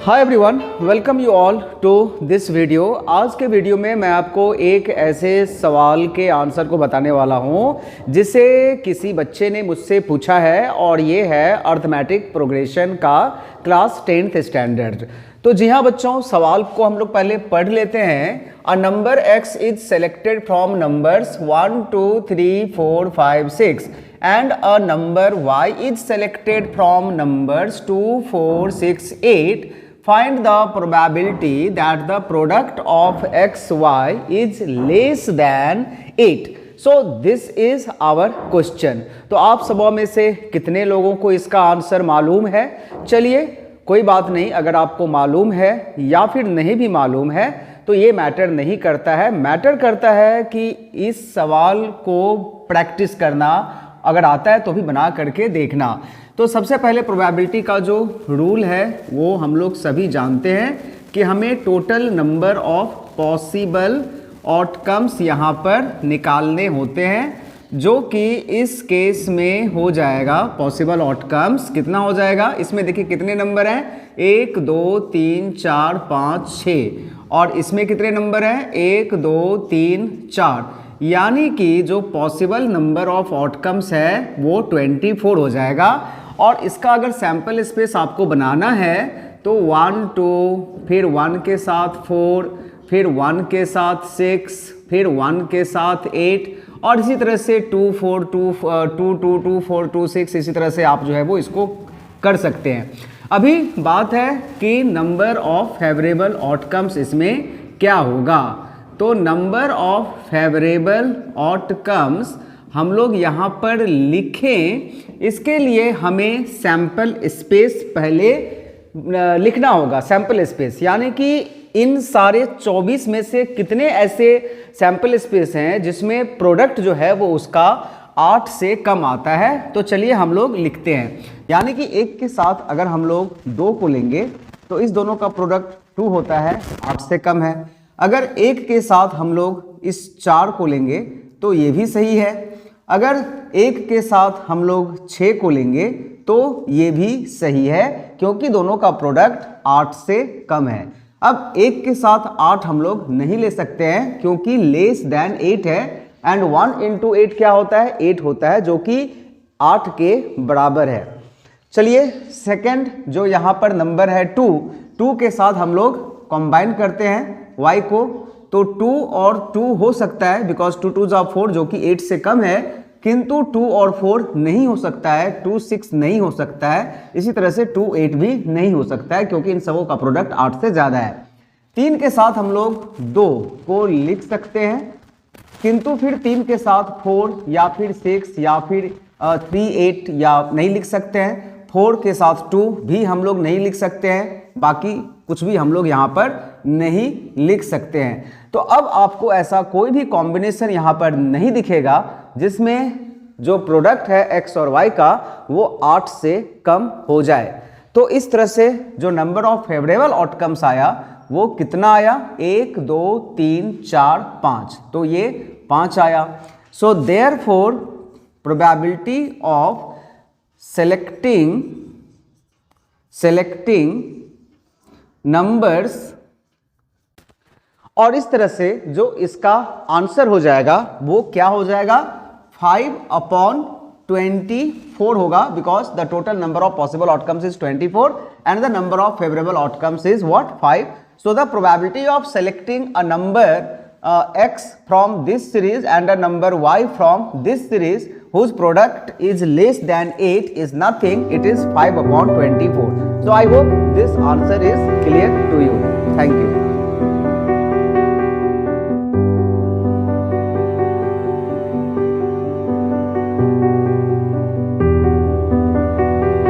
Hi everyone, welcome you all to this video. आज के video में मैं आपको एक ऐसे सवाल के आंसर को बताने वाला हूं जिसे किसी बच्चे ने मुझसे पूछा है और ये है अर्थमेटिक प्रोग्रेशन का क्लास 10th स्टैंडर्ड। तो जी हाँ बच्चों, सवाल को हम लोग पहले पढ़ लेते हैं। A number x is selected from numbers 1 2 3 4 5 6 and a number y is selected from numbers 2 4 6 8. Find the probability that the product of x y is less than 8. So this is our question. तो आप सबों में से कितने लोगों को इसका answer मालूम है? चलिए कोई बात नहीं, अगर आपको मालूम है या फिर नहीं भी मालूम है तो ये मैटर नहीं करता है। मैटर करता है कि इस सवाल को प्रैक्टिस करना, अगर आता है तो भी बना करके देखना। तो सबसे पहले प्रोबेबिलिटी का जो रूल है वो हम लोग सभी जानते हैं कि हमें total number of possible outcomes यहाँ पर निकालने होते हैं, जो कि इस केस में हो जाएगा पॉसिबल आउटकम्स कितना हो जाएगा। इसमें देखिए कितने नंबर हैं, 1 2 3 4 5 6, और इसमें कितने नंबर हैं, 1 2 3 4, यानी कि जो पॉसिबल नंबर ऑफ आउटकम्स है वो 24 हो जाएगा। और इसका अगर सैंपल स्पेस आपको बनाना है तो 1 2, फिर 1 के साथ 4, फिर 1 के साथ 6, फिर 1 के साथ 8, और इसी तरह से 2 4 2 2 2 2 4 2 6, इसी तरह से आप जो है वो इसको कर सकते हैं। अभी बात है कि नंबर ऑफ फेवरेबल आउटकम्स इसमें क्या होगा। तो नंबर ऑफ फेवरेबल आउटकम्स हम लोग यहाँ पर लिखें, इसके लिए हमें सैंपल स्पेस पहले लिखना होगा। सैंपल स्पेस यानी कि इन सारे 24 में से कितने ऐसे सैंपल स्पेस हैं जिसमें प्रोडक्ट जो है वो उसका 8 से कम आता है। तो चलिए हम लोग लिखते हैं, यानी कि 1 के साथ अगर हम लोग 2 को लेंगे तो इस दोनों का प्रोडक्ट 2 होता है, 8 से कम है। अगर 1 के साथ हम लोग इस 4 को लेंगे तो ये भी सही है। अगर 1 के साथ हम लोग 6 को लेंगे तो ये भी सही है, क्योंकि दोनों का प्रोडक्ट 8 से कम है। अब 1 के साथ 8 हम लोग नहीं ले सकते हैं क्योंकि लेस देन 8 है, एंड 1 इंटू 8 क्या होता है, 8 होता है, जो कि 8 के बराबर है। चलिए सेकंड जो यहाँ पर नंबर है 2 के साथ हम लोग कंबाइन करते हैं y को, तो 2 और 2 हो सकता है, बिकॉज 2 2 जा 4 जो कि 8 से कम है, किंतु 2 और 4 नहीं हो सकता है, 2 6 नहीं हो सकता है, इसी तरह से 2 8 भी नहीं हो सकता है, क्योंकि इन सबों का प्रोडक्ट 8 से ज़्यादा है। 3 के साथ हम लोग 2 को लिख सकते हैं, किंतु फिर 3 के साथ 4 या फिर 6 या फिर 3 8 या नहीं लिख सकते हैं। 4 के साथ 2 भी हम लोग नहीं लिख सकते हैं, बाकी कुछ भी हम लोग यहाँ पर नहीं लिख सकते हैं। तो अब आपको ऐसा कोई भी कॉम्बिनेशन यहाँ पर नहीं दिखेगा जिसमें जो प्रोडक्ट है x और y का वो 8 से कम हो जाए। तो इस तरह से जो नंबर ऑफ फेवरेबल आउटकम्स आया वो कितना आया, 1 2 3 4 5, तो ये 5 आया। So therefore probability of selecting numbers, और इस तरह से जो इसका आंसर हो जाएगा वो क्या हो जाएगा, 5/24 होगा, because the total number of possible outcomes is 24 and the number of favourable outcomes is what, 5. So the probability of selecting a number x from this series and a number y from this series whose product is less than 8 is nothing, it is 5/24. So I hope this answer is clear to you. Thank you.